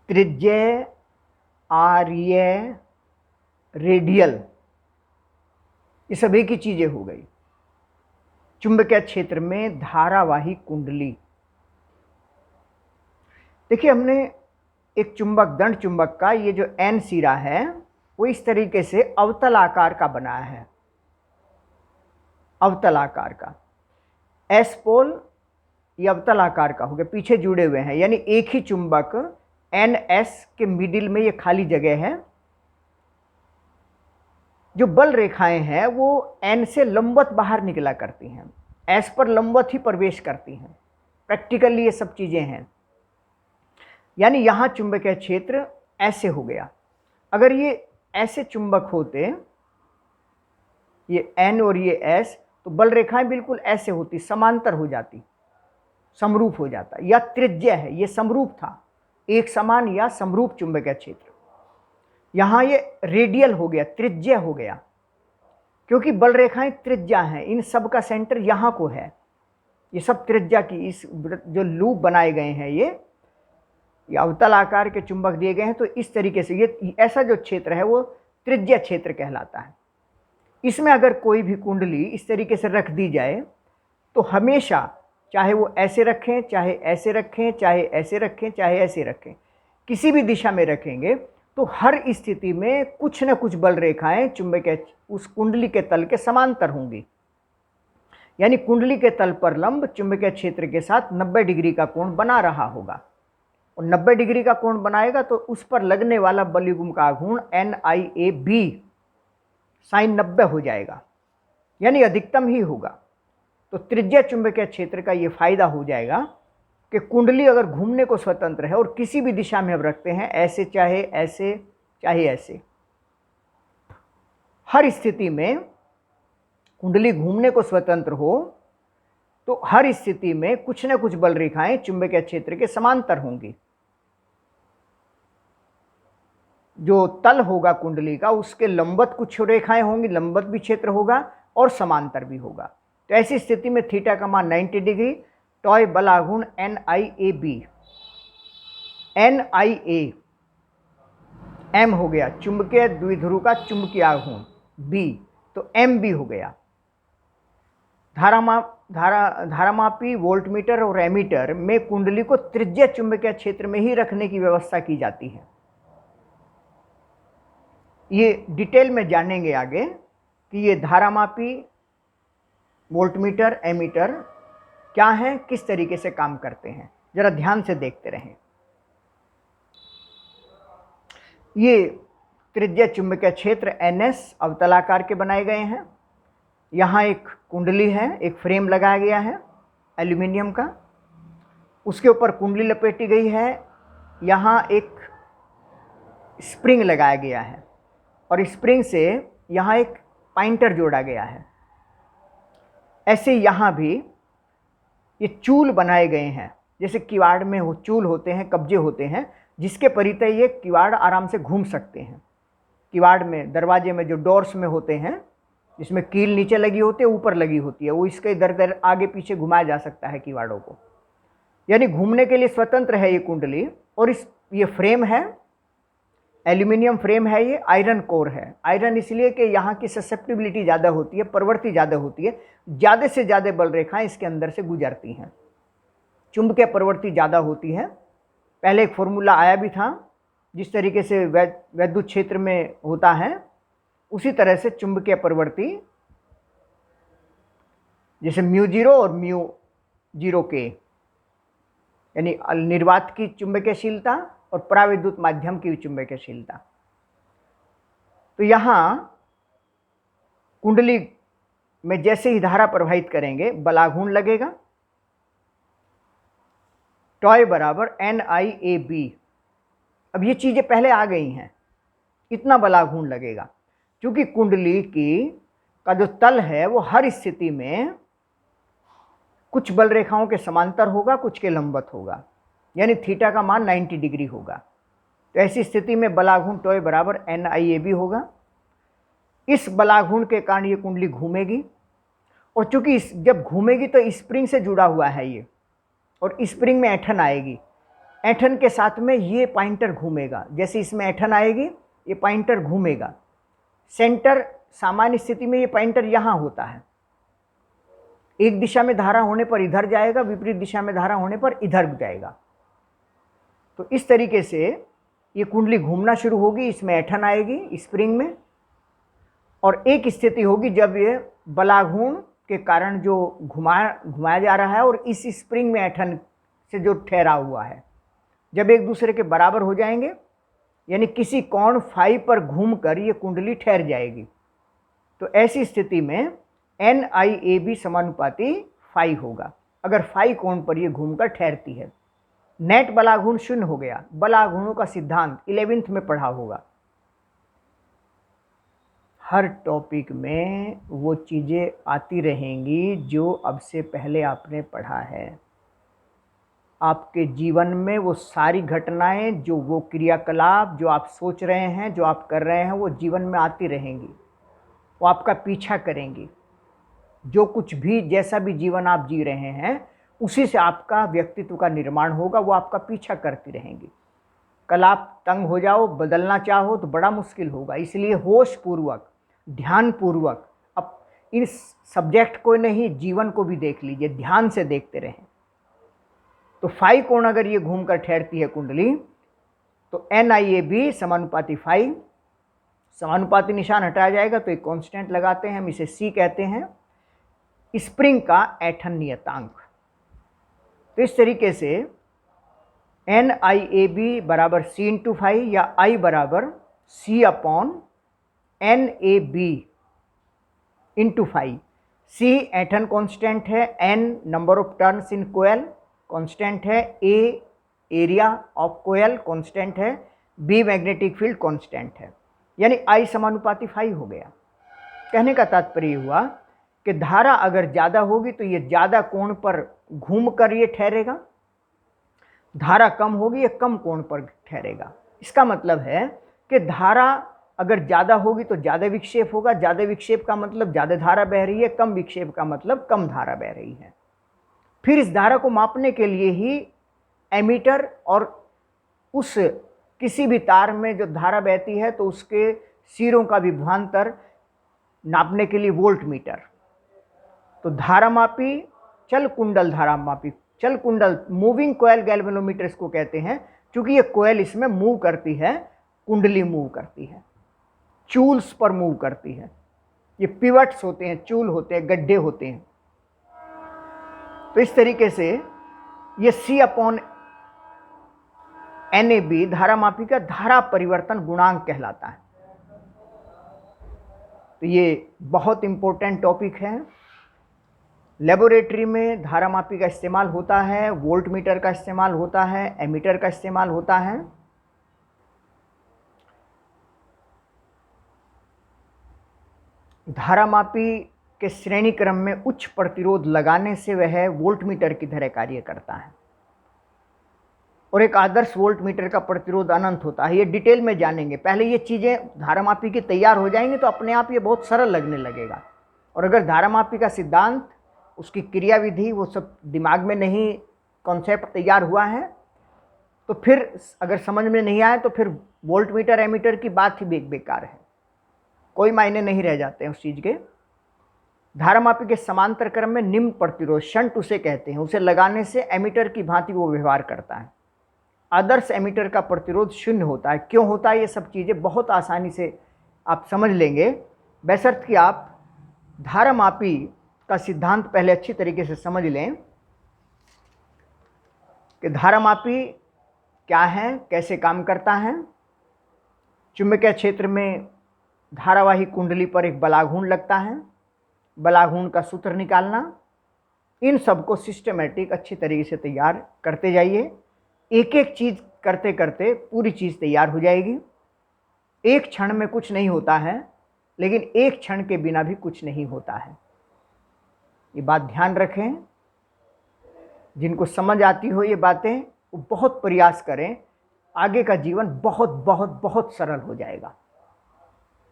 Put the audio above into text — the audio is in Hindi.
त्रिज्यीय, आर्य, रेडियल, ये सभी की चीजें हो गई। चुंबकीय क्षेत्र में धारावाही कुंडली। देखिए, हमने एक चुंबक, दंड चुंबक का ये जो एन सिरा है वो इस तरीके से अवतल आकार का बनाया है, अवतल आकार का। एस पोल ये अवतल आकार का हो गया, पीछे जुड़े हुए हैं, यानी एक ही चुंबक एन एस के मिडिल में ये खाली जगह है। जो बल रेखाएं हैं वो एन से लंबवत बाहर निकला करती हैं, एस पर लंबवत ही प्रवेश करती हैं। प्रैक्टिकली ये सब चीजें हैं। यानी यहां चुंबकीय क्षेत्र ऐसे हो गया। अगर ये ऐसे चुंबक होते, ये एन और ये एस, तो बल रेखाएं बिल्कुल ऐसे होती, समांतर हो जाती, समरूप हो जाता। या त्रिज्य है, ये समरूप था, एक समान या समरूप चुंबकीय क्षेत्र। यहां ये रेडियल हो गया, त्रिज्य हो गया, क्योंकि बल रेखाएं त्रिज्या हैं। इन सब का सेंटर यहां को है, ये सब त्रिज्या की, इस जो लूप बनाए गए हैं ये अवतल आकार के चुंबक दिए गए हैं। तो इस तरीके से ये ऐसा जो क्षेत्र है वो त्रिज्य क्षेत्र कहलाता है। इसमें अगर कोई भी कुंडली इस तरीके से रख दी जाए तो हमेशा, चाहे वो ऐसे रखें, चाहे ऐसे रखें, चाहे ऐसे रखें, चाहे ऐसे रखें, किसी भी दिशा में रखेंगे तो हर स्थिति में कुछ न कुछ बल रेखाएं चुंबकीय उस कुंडली के तल के समांतर होंगी। यानी कुंडली के तल पर लंब चुंबकीय क्षेत्र के साथ 90 डिग्री का कोण बना रहा होगा, और 90 डिग्री का कोण बनाएगा तो उस पर लगने वाला बलयुग्म का आघूर्ण NIAB साइन 90 हो जाएगा, यानी अधिकतम ही होगा। तो त्रिज्य चुंबकीय क्षेत्र का ये फायदा हो जाएगा कि कुंडली अगर घूमने को स्वतंत्र है और किसी भी दिशा में हम रखते हैं, ऐसे चाहे ऐसे चाहे ऐसे, हर स्थिति में कुंडली घूमने को स्वतंत्र हो तो हर स्थिति में कुछ न कुछ बल रेखाएं चुंबकीय क्षेत्र के समांतर होंगी। जो तल होगा कुंडली का उसके लंबवत कुछ रेखाएं होंगी, लंबवत भी क्षेत्र होगा और समांतर भी होगा। तो ऐसी स्थिति में थीटा का मान 90 डिग्री, टॉय बल आघूर्ण NIAB, NIA M हो गया चुंबकीय द्विध्रुव का चुंबकीय आघूर्ण B, तो MB हो गया। धारामापी वोल्टमीटर और एमीटर में कुंडली को त्रिज्य चुंबकीय क्षेत्र में ही रखने की व्यवस्था की जाती है। ये डिटेल में जानेंगे आगे कि ये धारामापी वोल्टमीटर एमीटर क्या है, किस तरीके से काम करते हैं, जरा ध्यान से देखते रहें। ये त्रिज्य चुंबकीय क्षेत्र NS अवतलाकार के बनाए गए हैं। यहाँ एक कुंडली है, एक फ्रेम लगाया गया है एल्यूमिनियम का, उसके ऊपर कुंडली लपेटी गई है। यहाँ एक स्प्रिंग लगाया गया है और स्प्रिंग से यहाँ एक पॉइंटर जोड़ा गया है। ऐसे यहाँ भी ये चूल बनाए गए हैं, जैसे किवाड़ में हो चूल होते हैं, कब्जे होते हैं, जिसके परितय ये किवाड़ आराम से घूम सकते हैं। किवाड़ में, दरवाजे में जो डोर्स में होते हैं, जिसमें कील नीचे लगी होती है, ऊपर लगी होती है, वो इसके इधर उधर आगे पीछे घुमाया जा सकता है किवाड़ों को, यानी घूमने के लिए स्वतंत्र है ये कुंडली। और ये फ्रेम है, एल्यूमिनियम फ्रेम है, ये आयरन कोर है। आयरन इसलिए कि यहाँ की ससेप्टिबिलिटी ज़्यादा होती है, प्रवृत्ति ज़्यादा होती है, ज़्यादा से ज़्यादा बल रेखाएं इसके अंदर से गुजरती हैं, चुंबकीय प्रवृत्ति ज़्यादा होती है। पहले एक फॉर्मूला आया भी था, जिस तरीके से वैद्युत क्षेत्र में होता है उसी तरह से चुंबकीय प्रवृत्ति, जैसे μ0 और μ0 के, यानी निर्वात की चुंबकीयशीलता और परावैद्युत माध्यम की चुंबकीयशीलता। तो यहाँ कुंडली में जैसे ही धारा प्रवाहित करेंगे बलाघूर्ण लगेगा, टॉय बराबर NIAB। अब ये चीज़ें पहले आ गई हैं, इतना बलाघूर्ण लगेगा, क्योंकि कुंडली का जो तल है वो हर स्थिति में कुछ बल रेखाओं के समांतर होगा, कुछ के लंबवत होगा, यानी थीटा का मान 90 डिग्री होगा। तो ऐसी स्थिति में बलाघूर्ण टॉय बराबर NIAB होगा। इस बलाघूर्ण के कारण ये कुंडली घूमेगी, और चूंकि जब घूमेगी तो स्प्रिंग से जुड़ा हुआ है ये, और स्प्रिंग में ऐंठन आएगी, ऐंठन के साथ में ये पॉइंटर घूमेगा, जैसे इसमें ऐंठन आएगी ये पॉइंटर घूमेगा। सेंटर सामान्य स्थिति में ये पॉइंटर यहाँ होता है, एक दिशा में धारा होने पर इधर जाएगा, विपरीत दिशा में धारा होने पर इधर जाएगा। तो इस तरीके से ये कुंडली घूमना शुरू होगी, इसमें ऐंठन आएगी स्प्रिंग में, और एक स्थिति होगी जब ये बलाघूर्ण के कारण जो घुमाया जा रहा है और इस स्प्रिंग में ऐंठन से जो ठहरा हुआ है, जब एक दूसरे के बराबर हो जाएंगे, यानी किसी कोण फाई पर घूमकर ये कुंडली ठहर जाएगी। तो ऐसी स्थिति में NIAB समानुपाती फाई होगा, अगर फाई कोण पर ये घूमकर ठहरती है। नेट बलाघूर्ण शून्य हो गया। बलाघूर्णों का सिद्धांत 11th में पढ़ा होगा। हर टॉपिक में वो चीज़ें आती रहेंगी जो अब से पहले आपने पढ़ा है। आपके जीवन में वो सारी घटनाएं, जो वो क्रियाकलाप जो आप सोच रहे हैं, जो आप कर रहे हैं, वो जीवन में आती रहेंगी, वो आपका पीछा करेंगी। जो कुछ भी, जैसा भी जीवन आप जी रहे हैं, उसी से आपका व्यक्तित्व का निर्माण होगा, वो आपका पीछा करती रहेंगी। कल आप तंग हो जाओ, बदलना चाहो तो बड़ा मुश्किल होगा। इसलिए होश पूर्वक, ध्यान पूर्वक अब इस सब्जेक्ट को नहीं, जीवन को भी देख लीजिए, ध्यान से देखते रहें। तो फाई कोण अगर ये घूमकर ठहरती है कुंडली, तो NIAB समानुपाती फाई, समानुपाती निशान हटाया जाएगा तो एक कांस्टेंट लगाते हैं, हम इसे C कहते हैं, स्प्रिंग का ऐंठन नियतांक। तो इस तरीके से NIAB बराबर C इंटू फाई या I बराबर C upon NAB into phi. C ऐंठन कांस्टेंट है, N number of turns in coil constant है, A area of coil constant है, B मैग्नेटिक फील्ड कांस्टेंट है, यानी I समानुपाती फाई हो गया। कहने का तात्पर्य हुआ कि धारा अगर ज़्यादा होगी तो ये ज़्यादा कोण पर घूमकर ये ठहरेगा, धारा कम होगी ये कम कोण पर ठहरेगा। इसका मतलब है कि धारा अगर ज़्यादा होगी तो ज़्यादा विक्षेप होगा, ज़्यादा विक्षेप का मतलब ज़्यादा धारा बह रही है, कम विक्षेप का मतलब कम धारा बह रही है। फिर इस धारा को मापने के लिए ही एमीटर और उस किसी भी तार में जो धारा बहती है तो उसके सिरों का विभवांतर नापने के लिए वोल्ट मीटर। तो धारामापी, चल कुंडल धारामापी, चल कुंडल मूविंग कोयल गैल्वेनोमीटर इसको कहते हैं, क्योंकि ये कोयल इसमें मूव करती है, कुंडली मूव करती है, चूल्स पर मूव करती है। ये पिवट्स होते हैं, चूल होते हैं, गड्ढे होते हैं। तो इस तरीके से ये C अपॉन NAB धारामापी का धारा परिवर्तन गुणांक कहलाता है। तो ये बहुत इंपॉर्टेंट टॉपिक है। लेबोरेटरी में धारामापी का इस्तेमाल होता है, वोल्ट मीटर का इस्तेमाल होता है, एमीटर का इस्तेमाल होता है। धारामापी के श्रेणी क्रम में उच्च प्रतिरोध लगाने से वह वोल्ट मीटर की तरह कार्य करता है, और एक आदर्श वोल्ट मीटर का प्रतिरोध अनंत होता है। ये डिटेल में जानेंगे। पहले ये चीज़ें धारामापी की तैयार हो जाएंगी तो अपने आप ये बहुत सरल लगने लगेगा। और अगर धारामापी का सिद्धांत, उसकी क्रियाविधि, वो सब दिमाग में नहीं, कॉन्सेप्ट तैयार हुआ है, तो फिर अगर समझ में नहीं आए तो फिर वोल्ट मीटर एमीटर की बात ही बेकार है, कोई मायने नहीं रह जाते हैं उस चीज़ के। धारामापी के समांतर क्रम में निम्न प्रतिरोध, शंट उसे कहते हैं, उसे लगाने से एमीटर की भांति वो व्यवहार करता है। आदर्श एमीटर का प्रतिरोध शून्य होता है। क्यों होता है? ये सब चीज़ें बहुत आसानी से आप समझ लेंगे, बशर्ते कि आप धारामापी का सिद्धांत पहले अच्छी तरीके से समझ लें कि धारामापी क्या है, कैसे काम करता है। चुंबकीय क्षेत्र में धारावाही कुंडली पर एक बलाघूर्ण लगता है, बलाघूर्ण का सूत्र निकालना, इन सब को सिस्टमेटिक अच्छी तरीके से तैयार करते जाइए। एक एक चीज़ करते करते पूरी चीज़ तैयार हो जाएगी। एक क्षण में कुछ नहीं होता है, लेकिन एक क्षण के बिना भी कुछ नहीं होता है। ये बात ध्यान रखें। जिनको समझ आती हो ये बातें, वो बहुत प्रयास करें, आगे का जीवन बहुत बहुत बहुत सरल हो जाएगा।